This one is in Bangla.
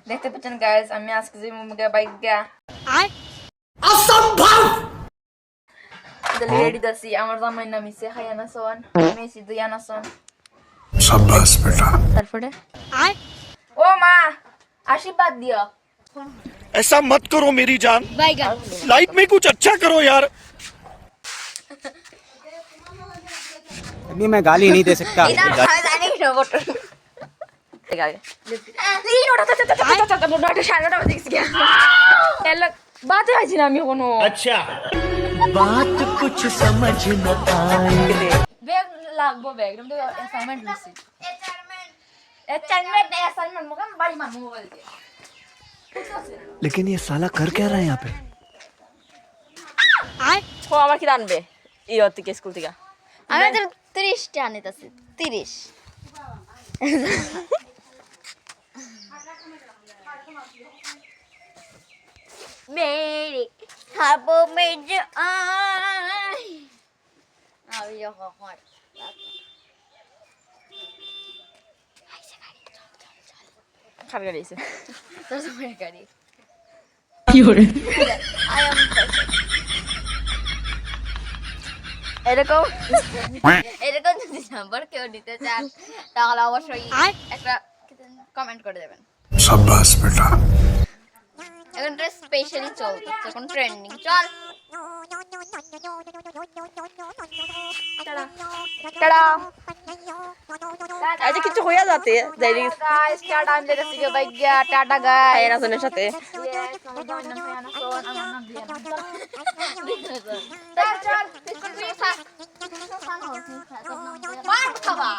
দেখতে পাচ্ছেন গাইস, আমি আজকে যে মুভিটা বাইগা অসম্ভব রেডি দছি আমার জামাই নাম ইসে খায়ানা সোন মেসি দুয়ানা সোন शाबाश बेटा তারপরে ও মা আশীর্বাদ দিও ऐसा मत करो मेरी जान বাইগা लाइफ में कुछ अच्छा करो यार अभी मैं गाली नहीं दे सकता ইদার খায় জানি না বটন ঠিক আছে এই ওটা ওটা সাড়ে বাজে গেছে এলা বাতে আইছি না আমি কোনো अच्छा बात कुछ समझ न आए ব্যাগ লাগবো ব্যাগ এরকম তো অ্যাসাইনমেন্ট দিছি অ্যাসাইনমেন্ট মোকাম বাড়ি মার মোবাইল দিয়ে लेकिन ये साला कर क्या रहा है यहाँ पे ও আমার কি জানবে ইয়ে থেকে স্কুল থেকে আমি তো 30 টা আনিতাছি 30 মেরে খাবো মেজ আই আমি যখন হয় খার গাড়িছে তোর সময় গাড়ি এরকম এরকম যদি নাম্বার কেউ নিতে চান তাহলে অবশ্যই একটা কমেন্ট করে দেবেন शाबाश बेटा এখন তো স্পেশালি চলছে এখন ট্রেন্ডিং চল টাটা আজ কিছু হইয়া যাতে যাইলি গাইস টাটা আমি দেখছি গে বাইগা টাটা গাইস খায়না জনের সাথে চল চল বিস্কুট দিয়ে থাক মার খাবা